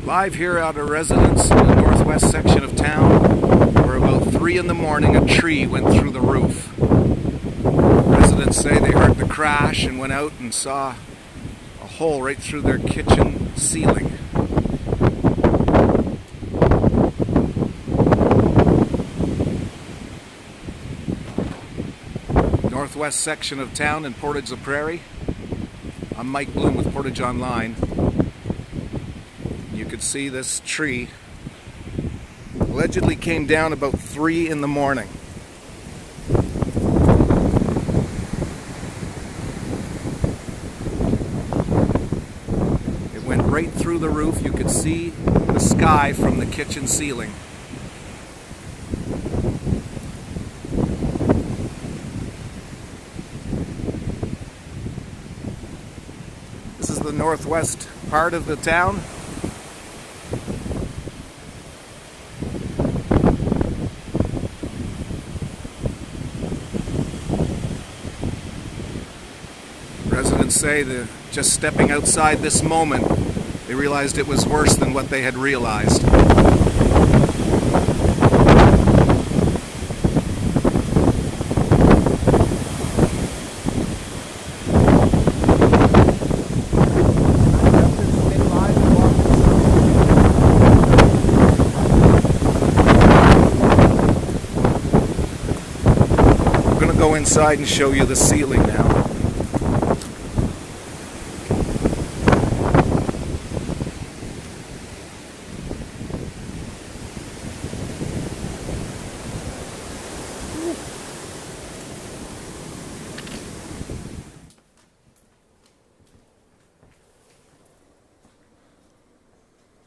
Live here at a residence in the northwest section of town, where about 3 in the morning a tree went through the roof. Residents say they heard the crash and went out and saw a hole right through their kitchen ceiling. Northwest section of town in Portage la Prairie. I'm Mike Blume with Portage Online. You could see this tree allegedly came down about 3 in the morning. It went right through the roof. You could see the sky from the kitchen ceiling. This is the northwest part of the town. Residents say that just stepping outside this moment, they realized it was worse than what they had realized. I'm going to go inside and show you the ceiling now.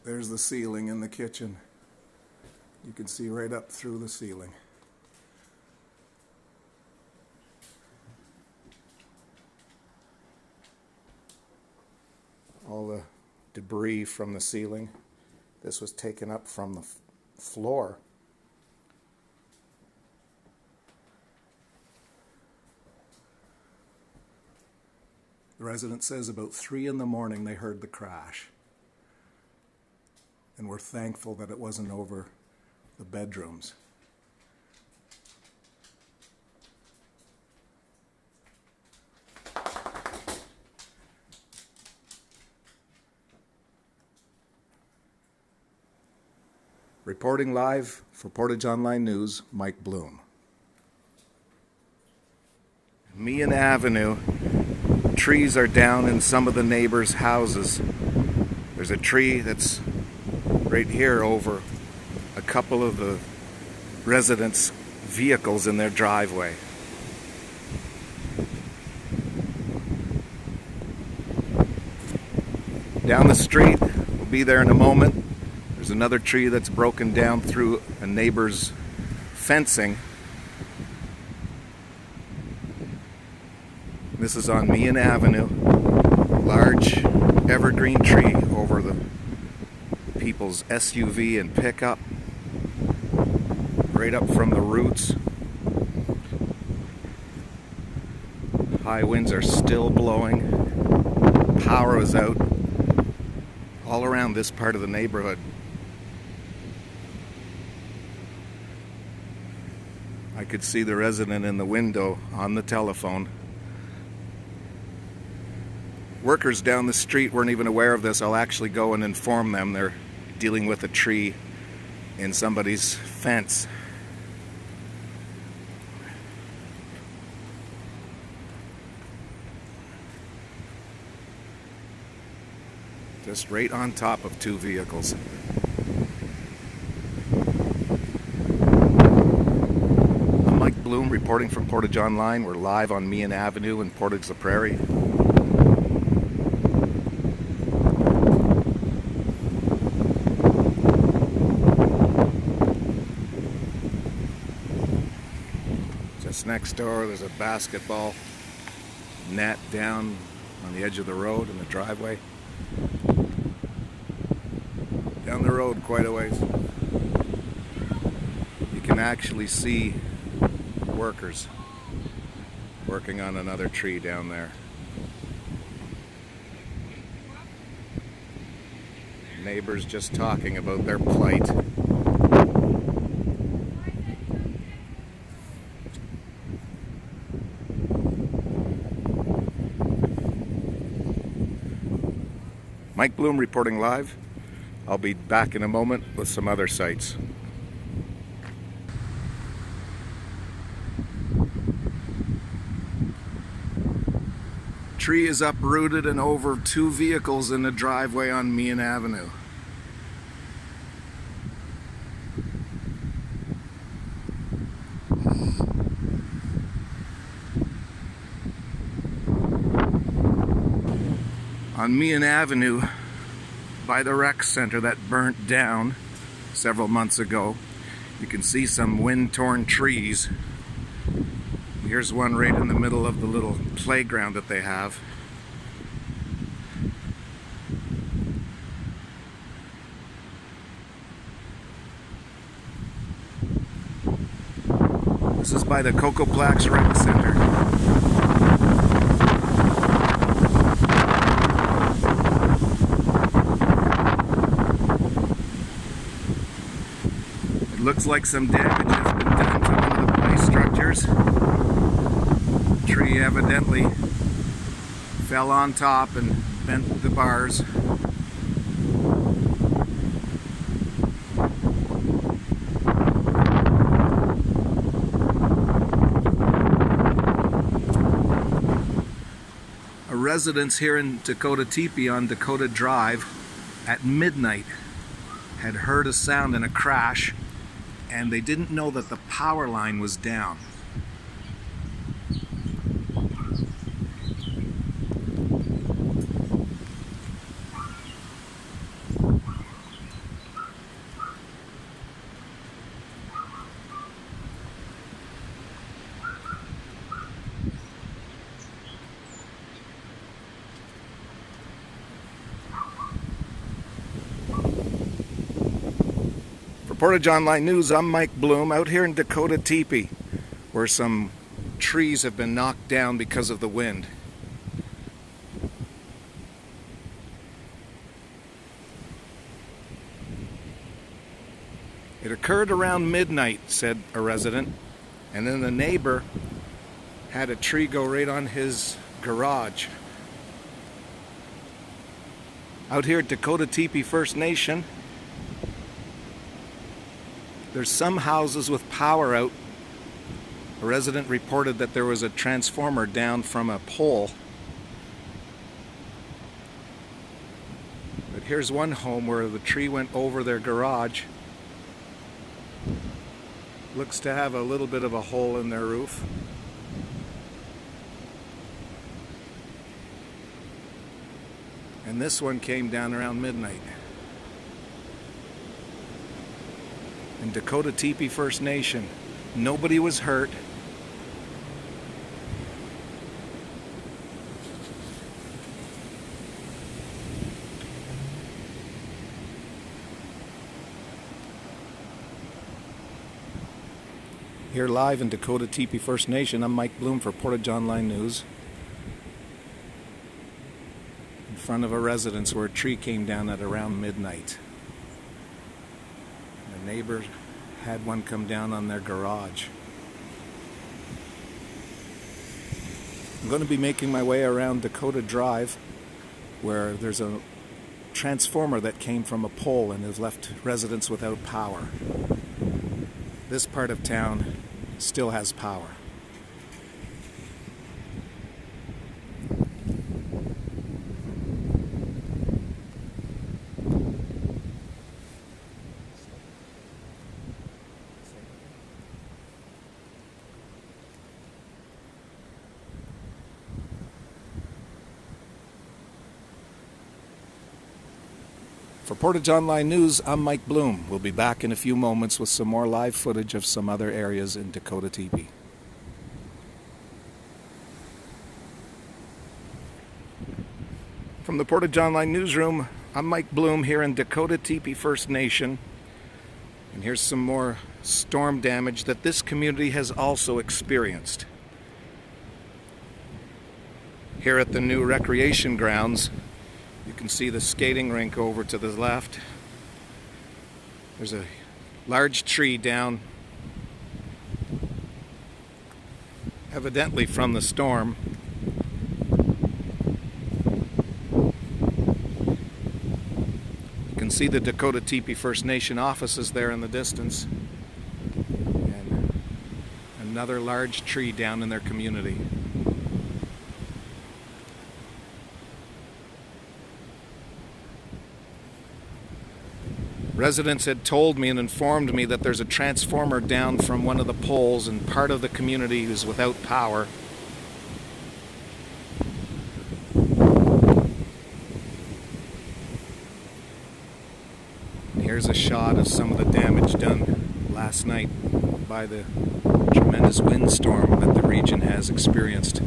There's the ceiling in the kitchen. You can see right up through the ceiling. All the debris from the ceiling. This was taken up from the floor. The resident says about 3 in the morning they heard the crash. And we're thankful that it wasn't over the bedrooms. Reporting live for Portage Online News, Mike Blume. Meehan Avenue, trees are down in some of the neighbors' houses. There's a tree that's right here over a couple of the residents' vehicles in their driveway. Down the street, we'll be there in a moment. There's another tree that's broken down through a neighbor's fencing. This is on Meehan Avenue. Large evergreen tree over the people's SUV and pickup, right up from the roots. High winds are still blowing. Power is out all around this part of the neighborhood. I could see the resident in the window on the telephone. Workers down the street weren't even aware of this. I'll actually go and inform them. They're dealing with a tree in somebody's fence. Just right on top of 2 vehicles. I'm Mike Blume reporting from Portage Online. We're live on Meehan Avenue in Portage la Prairie. Just next door there's a basketball net down on the edge of the road in the driveway. Down the road quite a ways. You can actually see workers working on another tree down there. Neighbors just talking about their plight. Mike Blume reporting live. I'll be back in a moment with some other sights. Tree is uprooted and over 2 vehicles in the driveway on Meehan Avenue. On Meehan Avenue, by the rec center that burnt down several months ago, you can see some wind-torn trees. Here's one right in the middle of the little playground that they have. This is by the Cocoplex Rec Center. It looks like some damage has been done to one of the play structures. The tree evidently fell on top and bent the bars. A residence here in Dakota Tipi on Dakota Drive at midnight had heard a sound and a crash, and they didn't know that the power line was down. For Portage Online News, I'm Mike Blume out here in Dakota Tipi, where some trees have been knocked down because of the wind. It occurred around midnight, said a resident, and then the neighbor had a tree go right on his garage. Out here at Dakota Tipi First Nation, there's some houses with power out. A resident reported that there was a transformer down from a pole. But here's one home where the tree went over their garage. Looks to have a little bit of a hole in their roof. And this one came down around midnight. In Dakota Tipi First Nation. Nobody was hurt. Here live in Dakota Tipi First Nation, I'm Mike Blume for Portage Online News. In front of a residence where a tree came down at around midnight. The neighbor had one come down on their garage. I'm going to be making my way around Dakota Drive, where there's a transformer that came from a pole and has left residents without power. This part of town still has power. For Portage Online News, I'm Mike Blume. We'll be back in a few moments with some more live footage of some other areas in Dakota Tipi. From the Portage Online Newsroom, I'm Mike Blume here in Dakota Tipi First Nation. And here's some more storm damage that this community has also experienced. Here at the new recreation grounds, you can see the skating rink over to the left. There's a large tree down, evidently from the storm. You can see the Dakota Tipi First Nation offices there in the distance, and another large tree down in their community. Residents had told me and informed me that there's a transformer down from one of the poles and part of the community is without power. And here's a shot of some of the damage done last night by the tremendous windstorm that the region has experienced.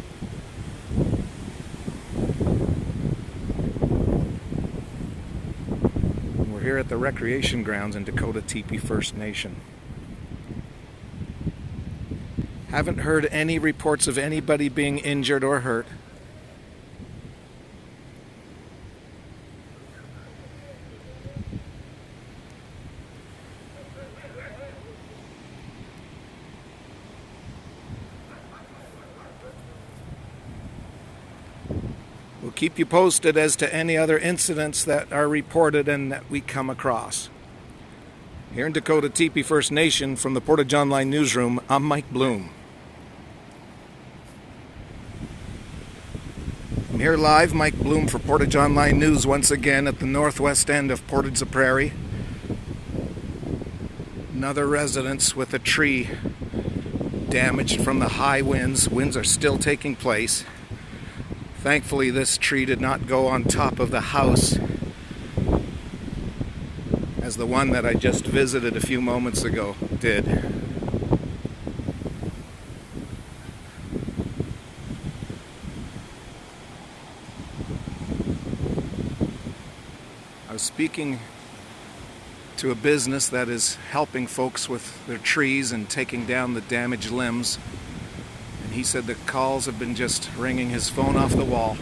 Here at the recreation grounds in Dakota Tipi First Nation. Haven't heard any reports of anybody being injured or hurt. We'll keep you posted as to any other incidents that are reported and that we come across. Here in Dakota Tipi First Nation from the Portage Online Newsroom, I'm Mike Blume. I'm here live, Mike Blume for Portage Online News once again at the northwest end of Portage la Prairie. Another residence with a tree damaged from the high winds. Winds are still taking place. Thankfully, this tree did not go on top of the house as the one that I just visited a few moments ago did. I was speaking to a business that is helping folks with their trees and taking down the damaged limbs. He said the calls have been just ringing his phone off the wall.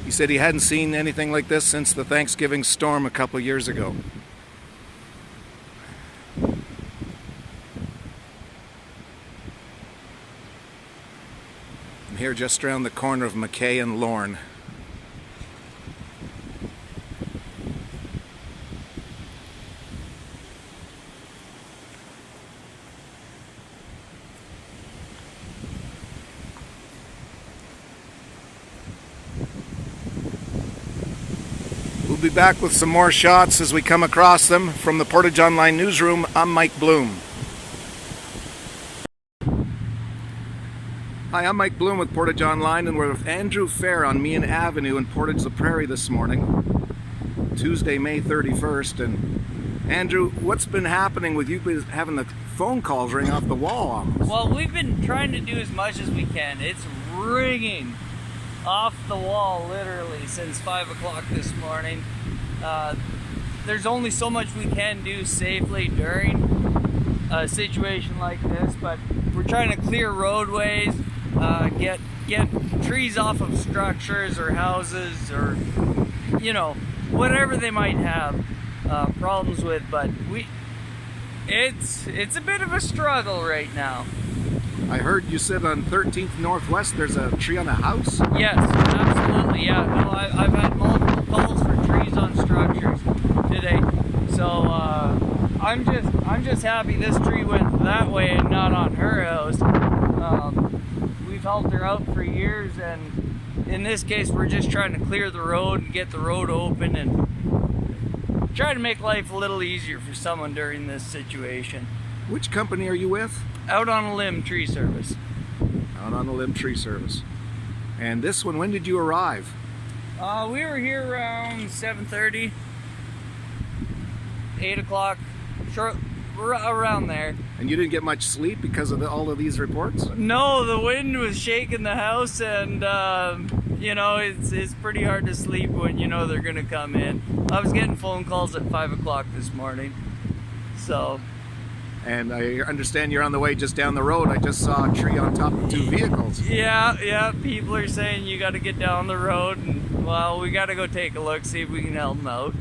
He said he hadn't seen anything like this since the Thanksgiving storm a couple years ago. I'm here just around the corner of McKay and Lorne. We'll be back with some more shots as we come across them. From the Portage Online Newsroom, I'm Mike Blume. Hi, I'm Mike Blume with Portage Online, and we're with Andrew Fair on Meehan Avenue in Portage la Prairie this morning, Tuesday, May 31st. And Andrew, what's been happening with you having the phone calls ring off the wall almost? Well, we've been trying to do as much as we can. It's ringing off the wall literally since 5 o'clock this morning. There's only so much we can do safely during a situation like this, but we're trying to clear roadways, get trees off of structures or houses, or whatever they might have problems with. But it's a bit of a struggle right now. I heard you said on 13th Northwest there's a tree on a house? Yes, absolutely, yeah. No, I've had multiple calls for trees on structures today. So I'm just happy this tree went that way and not on her house. We've helped her out for years, and in this case we're just trying to clear the road and get the road open and try to make life a little easier for someone during this situation. Which company are you with? Out on a Limb Tree Service. Out on a Limb Tree Service. And this one, when did you arrive? We were here around 7:30, 8 o'clock, around there. And you didn't get much sleep because of all of these reports? No, the wind was shaking the house, and it's pretty hard to sleep when you know they're gonna come in. I was getting phone calls at 5 o'clock this morning, so And I understand you're on the way just down the road. I just saw a tree on top of 2 vehicles. Yeah, people are saying you got to get down the road, and well, we got to go take a look, see if we can help them out.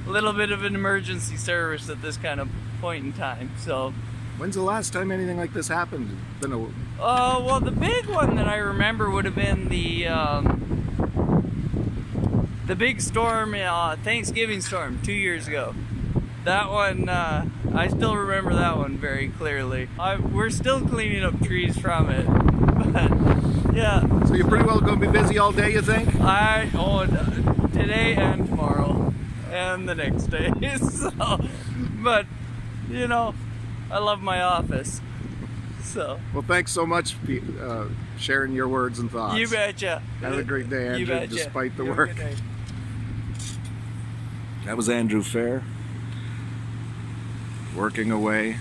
A little bit of an emergency service at this kind of point in time. So, when's the last time anything like this happened? Been a... well, the big one that I remember would have been the big storm, Thanksgiving storm 2 years ago. That one, I still remember that one very clearly. We're still cleaning up trees from it, but yeah. So you're pretty well going to be busy all day, you think? Today and tomorrow, and the next day. So, but you know, I love my office. So. Well, thanks so much for sharing your words and thoughts. You betcha. Have a great day, Andrew, You betcha. despite the You have a work. good day. That was Andrew Fair, working away